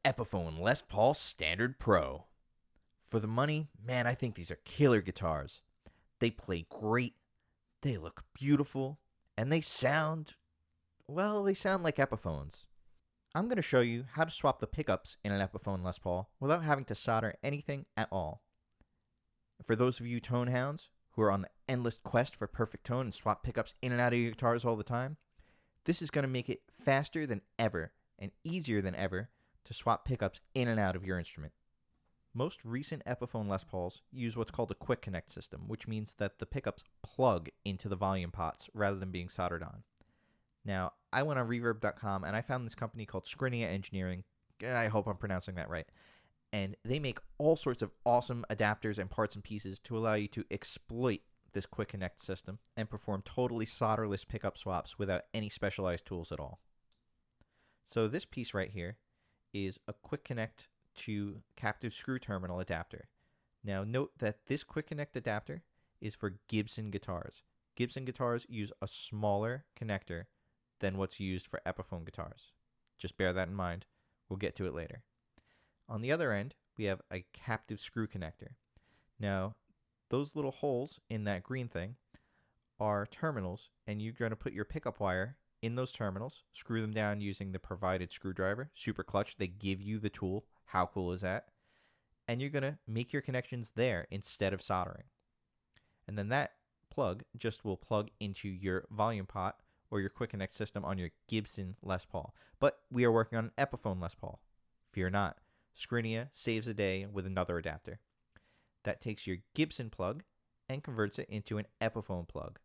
Epiphone Les Paul Standard Pro. For the money, man, I think these are killer guitars. They play great, they look beautiful, and they sound like Epiphones. I'm going to show you how to swap the pickups in an Epiphone Les Paul without having to solder anything at all. For those of you tone hounds who are on the endless quest for perfect tone and swap pickups in and out of your guitars all the time, this is going to make it faster than ever and easier than ever to swap pickups in and out of your instrument. Most recent Epiphone Les Pauls use what's called a QuickConnect system, which means that the pickups plug into the volume pots rather than being soldered on. Now, I went on reverb.com and I found this company called Scrinia Engineering. I hope I'm pronouncing that right. And they make all sorts of awesome adapters and parts and pieces to allow you to exploit this QuickConnect system and perform totally solderless pickup swaps without any specialized tools at all. So this piece right here is a QuickConnect-to-Captive-Screw terminal adapter. Now note that this QuickConnect adapter is for Gibson guitars. Gibson guitars use a smaller connector than what's used for Epiphone guitars. Just bear that in mind. We'll get to it later. On the other end, we have a captive screw connector. Now, those little holes in that green thing are terminals, and you're going to put your pickup wire in those terminals, screw them down using the provided screwdriver, super clutch. They give you the tool. How cool is that? And you're going to make your connections there instead of soldering. And then that plug just will plug into your volume pot or your QuickConnect system on your Gibson Les Paul. But we are working on an Epiphone Les Paul. Fear not. Scrinia saves the day with another adapter. That takes your Gibson plug and converts it into an Epiphone plug.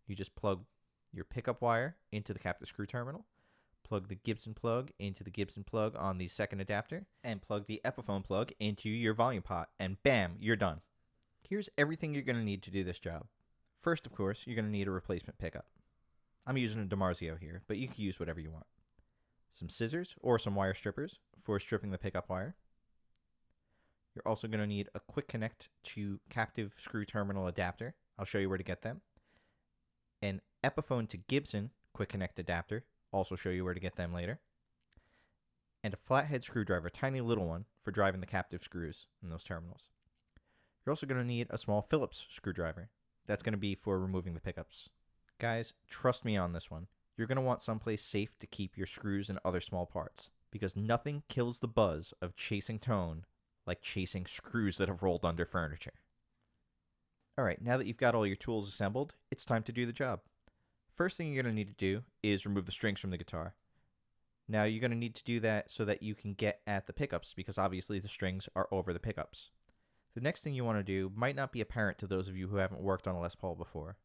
You just plug your pickup wire into the captive screw terminal, plug the Gibson plug into the Gibson plug on the second adapter, and plug the Epiphone plug into your volume pot, and bam, you're done. Here's everything you're going to need to do this job. First, of course, you're going to need a replacement pickup. I'm using a DiMarzio here, but you can use whatever you want. Some scissors or some wire strippers for stripping the pickup wire. You're also going to need a QuickConnect-to-Captive-Screw terminal adapter. I'll show you where to get them. An Epiphone-to-Gibson QuickConnect adapter. Also show you where to get them later. And a flathead screwdriver, tiny little one, for driving the captive screws in those terminals. You're also going to need a small Phillips screwdriver. That's going to be for removing the pickups. Guys, trust me on this one. You're going to want someplace safe to keep your screws and other small parts, because nothing kills the buzz of chasing tone like chasing screws that have rolled under furniture. Alright, now that you've got all your tools assembled, it's time to do the job. First thing you're going to need to do is remove the strings from the guitar. Now you're going to need to do that so that you can get at the pickups, because obviously the strings are over the pickups. The next thing you want to do might not be apparent to those of you who haven't worked on a Les Paul before.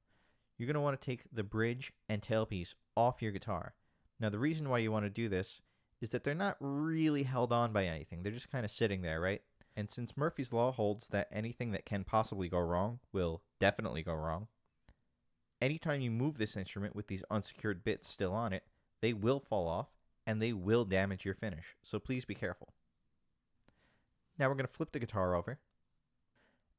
You're going to want to take the bridge and tailpiece off your guitar. Now the reason why you want to do this is that they're not really held on by anything. They're just kind of sitting there, right? And since Murphy's Law holds that anything that can possibly go wrong will definitely go wrong, anytime you move this instrument with these unsecured bits still on it, they will fall off and they will damage your finish. So please be careful. Now we're going to flip the guitar over,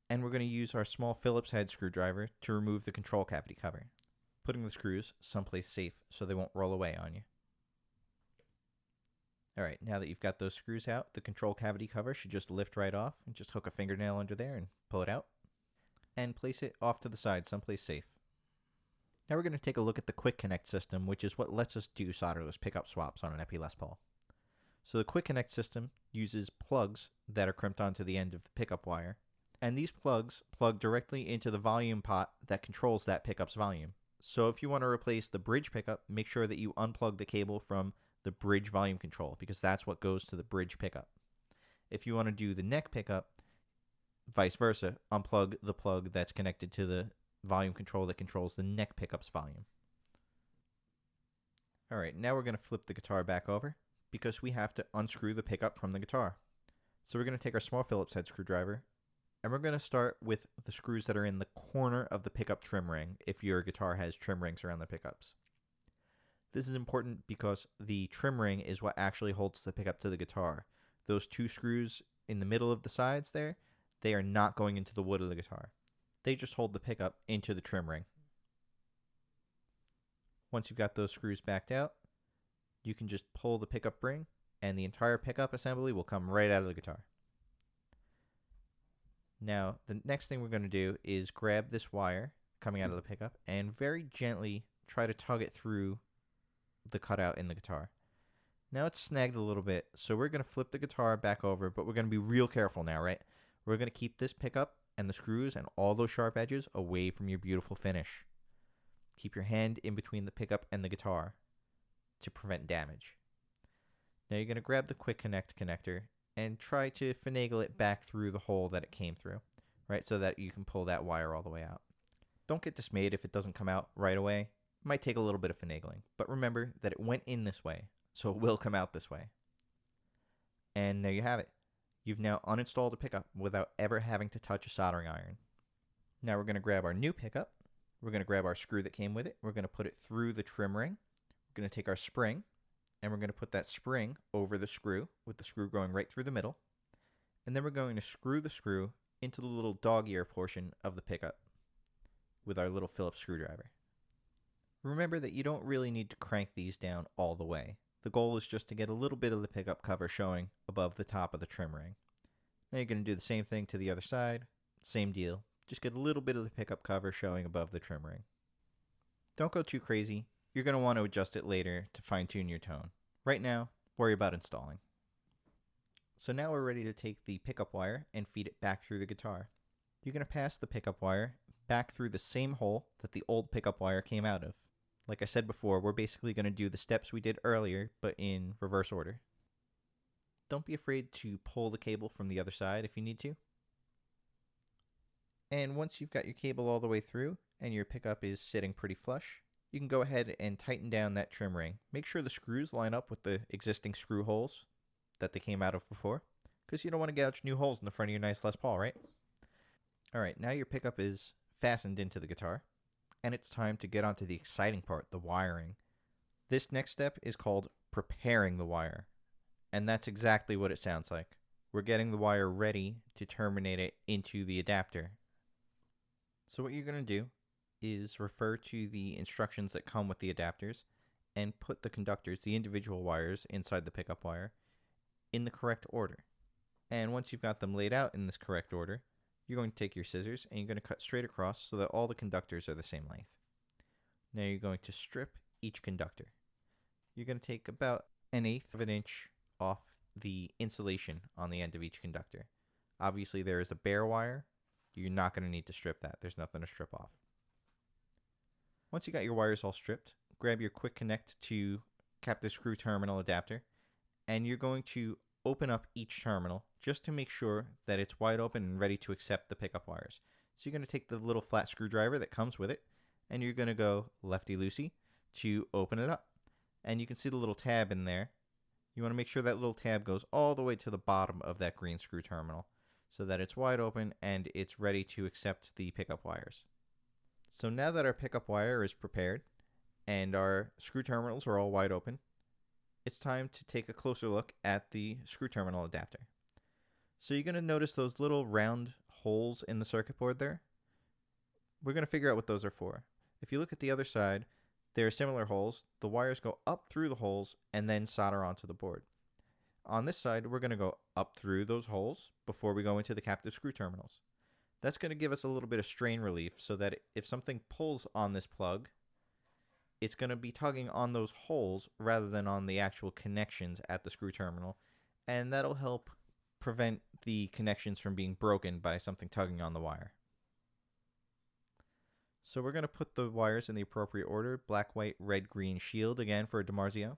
and we're going to use our small Phillips head screwdriver to remove the control cavity cover, putting the screws someplace safe so they won't roll away on you. Alright, now that you've got those screws out, the control cavity cover should just lift right off, and just hook a fingernail under there and pull it out, and place it off to the side someplace safe. Now we're going to take a look at the QuickConnect system, which is what lets us do solderless pickup swaps on an Epi Les Paul. So the QuickConnect system uses plugs that are crimped onto the end of the pickup wire, and these plugs plug directly into the volume pot that controls that pickup's volume. So if you want to replace the bridge pickup, make sure that you unplug the cable from the bridge volume control, because that's what goes to the bridge pickup. If you want to do the neck pickup, vice versa, unplug the plug that's connected to the volume control that controls the neck pickup's volume. Alright, now we're going to flip the guitar back over, because we have to unscrew the pickup from the guitar. So we're going to take our small Phillips head screwdriver, and we're going to start with the screws that are in the corner of the pickup trim ring, if your guitar has trim rings around the pickups. This is important because the trim ring is what actually holds the pickup to the guitar. Those two screws in the middle of the sides there, they are not going into the wood of the guitar. They just hold the pickup into the trim ring. Once you've got those screws backed out, you can just pull the pickup ring and the entire pickup assembly will come right out of the guitar. Now, the next thing we're going to do is grab this wire coming out of the pickup and very gently try to tug it through the cutout in the guitar. Now it's snagged a little bit, so we're going to flip the guitar back over, but we're going to be real careful now, right? We're going to keep this pickup and the screws and all those sharp edges away from your beautiful finish. Keep your hand in between the pickup and the guitar to prevent damage. Now you're going to grab the QuickConnect connector and try to finagle it back through the hole that it came through, right? So that you can pull that wire all the way out. Don't get dismayed if it doesn't come out right away. It might take a little bit of finagling, but remember that it went in this way, so it will come out this way. And there you have it. You've now uninstalled a pickup without ever having to touch a soldering iron. Now we're going to grab our new pickup. We're going to grab our screw that came with it. We're going to put it through the trim ring. We're going to take our spring, and we're going to put that spring over the screw, with the screw going right through the middle. And then we're going to screw the screw into the little dog ear portion of the pickup with our little Phillips screwdriver. Remember that you don't really need to crank these down all the way. The goal is just to get a little bit of the pickup cover showing above the top of the trim ring. Now you're going to do the same thing to the other side. Same deal. Just get a little bit of the pickup cover showing above the trim ring. Don't go too crazy. You're going to want to adjust it later to fine-tune your tone. Right now, worry about installing. So now we're ready to take the pickup wire and feed it back through the guitar. You're going to pass the pickup wire back through the same hole that the old pickup wire came out of. Like I said before, we're basically going to do the steps we did earlier, but in reverse order. Don't be afraid to pull the cable from the other side if you need to. And once you've got your cable all the way through and your pickup is sitting pretty flush, you can go ahead and tighten down that trim ring. Make sure the screws line up with the existing screw holes that they came out of before, because you don't want to gouge new holes in the front of your nice Les Paul, right? Alright, now your pickup is fastened into the guitar, and it's time to get onto the exciting part, the wiring. This next step is called preparing the wire, and that's exactly what it sounds like. We're getting the wire ready to terminate it into the adapter. So what you're going to do is refer to the instructions that come with the adapters and put the conductors, the individual wires inside the pickup wire, in the correct order. And once you've got them laid out in this correct order, you're going to take your scissors and you're going to cut straight across so that all the conductors are the same length. Now you're going to strip each conductor. You're going to take about 1/8 of an inch off the insulation on the end of each conductor. Obviously there is a bare wire. You're not going to need to strip that. There's nothing to strip off. Once you got your wires all stripped, grab your QuickConnect-to-Screw terminal adapter, and you're going to open up each terminal just to make sure that it's wide open and ready to accept the pickup wires. So you're going to take the little flat screwdriver that comes with it, and you're going to go lefty-loosey to open it up. And you can see the little tab in there. You want to make sure that little tab goes all the way to the bottom of that green screw terminal so that it's wide open and it's ready to accept the pickup wires. So now that our pickup wire is prepared and our screw terminals are all wide open, it's time to take a closer look at the screw terminal adapter. So you're going to notice those little round holes in the circuit board there. We're going to figure out what those are for. If you look at the other side, there are similar holes. The wires go up through the holes and then solder onto the board. On this side, we're going to go up through those holes before we go into the captive screw terminals. That's going to give us a little bit of strain relief so that if something pulls on this plug, it's going to be tugging on those holes rather than on the actual connections at the screw terminal, and that'll help prevent the connections from being broken by something tugging on the wire. So we're going to put the wires in the appropriate order: black, white, red, green, shield, again for a DiMarzio.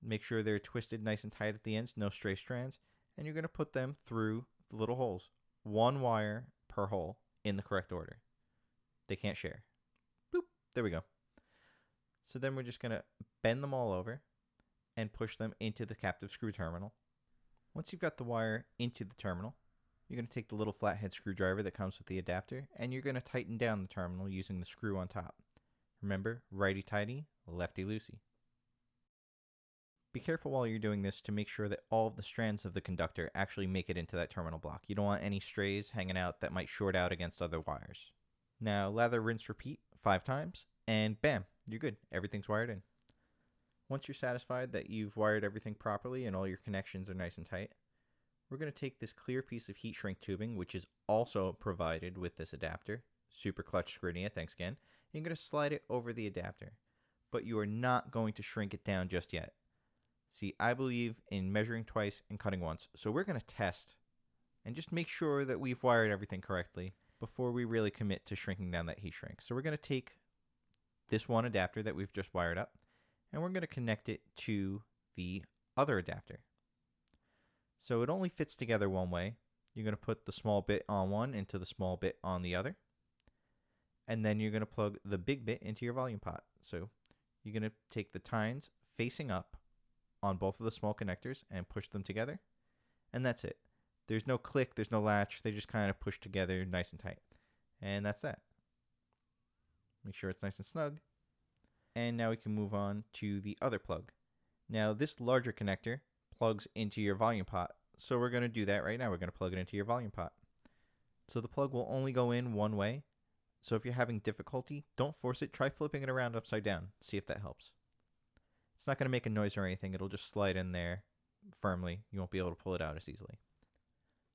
Make sure they're twisted nice and tight at the ends, no stray strands, and you're going to put them through the little holes. One wire per hole in the correct order. They can't share. Boop, there we go. So then we're just going to bend them all over and push them into the captive screw terminal. Once you've got the wire into the terminal, you're going to take the little flathead screwdriver that comes with the adapter and you're going to tighten down the terminal using the screw on top. Remember, righty-tighty, lefty-loosey. Be careful while you're doing this to make sure that all of the strands of the conductor actually make it into that terminal block. You don't want any strays hanging out that might short out against other wires. Now lather, rinse, repeat 5 times, and bam, you're good. Everything's wired in. Once you're satisfied that you've wired everything properly and all your connections are nice and tight, we're going to take this clear piece of heat shrink tubing, which is also provided with this adapter, super clutch Scrinia, thanks again, and you're going to slide it over the adapter. But you are not going to shrink it down just yet. See, I believe in measuring twice and cutting once, so we're going to test and just make sure that we've wired everything correctly before we really commit to shrinking down that heat shrink. So we're going to take this one adapter that we've just wired up, and we're going to connect it to the other adapter. So it only fits together one way. You're going to put the small bit on one into the small bit on the other, and then you're going to plug the big bit into your volume pot. So you're going to take the tines facing up on both of the small connectors and push them together, and that's it. There's no click, there's no latch, they just kind of push together nice and tight. And that's that. Make sure it's nice and snug. And now we can move on to the other plug. Now this larger connector plugs into your volume pot, so we're going to do that right now. We're going to plug it into your volume pot. So the plug will only go in one way, so if you're having difficulty, don't force it. Try flipping it around upside down, see if that helps. It's not going to make a noise or anything, it'll just slide in there firmly. You won't be able to pull it out as easily.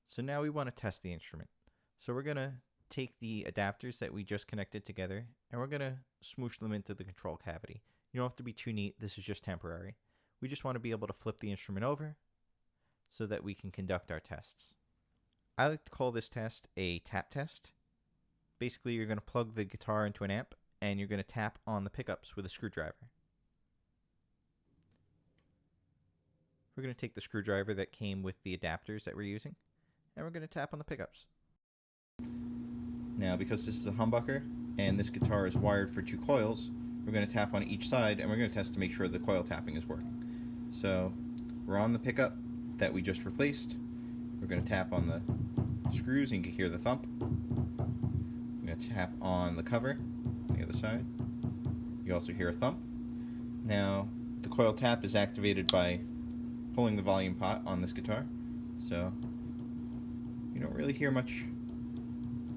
So now we want to test the instrument. So we're going to take the adapters that we just connected together and we're going to smoosh them into the control cavity. You don't have to be too neat, this is just temporary. We just want to be able to flip the instrument over so that we can conduct our tests. I like to call this test a tap test. Basically, you're going to plug the guitar into an amp and you're going to tap on the pickups with a screwdriver. We're going to take the screwdriver that came with the adapters that we're using and we're going to tap on the pickups. Now, because this is a humbucker and this guitar is wired for 2 coils, we're going to tap on each side and we're going to test to make sure the coil tapping is working. So we're on the pickup that we just replaced. We're going to tap on the screws and you can hear the thump. We're going to tap on the cover on the other side. You also hear a thump. Now the coil tap is activated by pulling the volume pot on this guitar, so you don't really hear much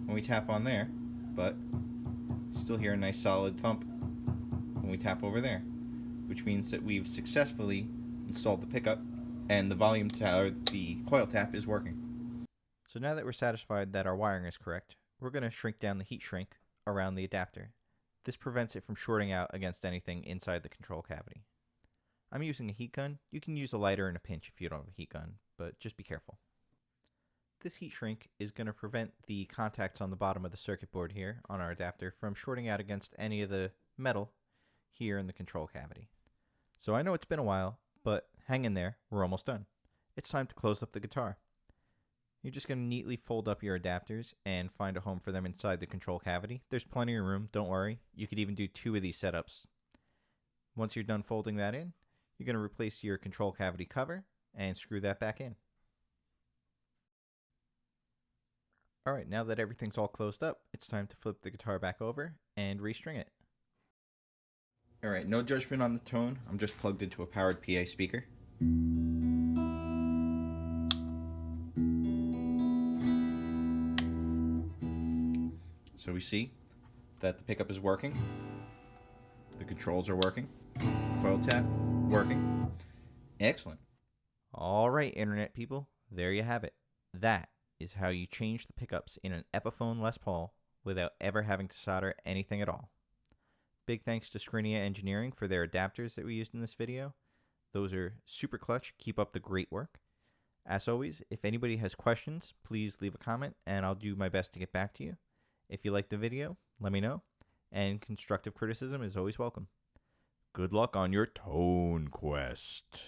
when we tap on there, but you still hear a nice solid thump when we tap over there, which means that we've successfully installed the pickup and the volume or the coil tap is working. So now that we're satisfied that our wiring is correct, we're going to shrink down the heat shrink around the adapter. This prevents it from shorting out against anything inside the control cavity. I'm using a heat gun. You can use a lighter in a pinch if you don't have a heat gun, but just be careful. This heat shrink is going to prevent the contacts on the bottom of the circuit board here on our adapter from shorting out against any of the metal here in the control cavity. So I know it's been a while, but hang in there, we're almost done. It's time to close up the guitar. You're just going to neatly fold up your adapters and find a home for them inside the control cavity. There's plenty of room, don't worry. You could even do 2 of these setups. Once you're done folding that in, you're going to replace your control cavity cover and screw that back in. Alright, now that everything's all closed up, it's time to flip the guitar back over and restring it. Alright, no judgment on the tone, I'm just plugged into a powered PA speaker. So we see that the pickup is working, the controls are working, coil tap working. Excellent. Alright, internet people, there you have it. That is how you change the pickups in an Epiphone Les Paul without ever having to solder anything at all. Big thanks to Scrinia Engineering for their adapters that we used in this video. Those are super clutch. Keep up the great work. As always, if anybody has questions, please leave a comment and I'll do my best to get back to you. If you liked the video, let me know. And constructive criticism is always welcome. Good luck on your tone quest.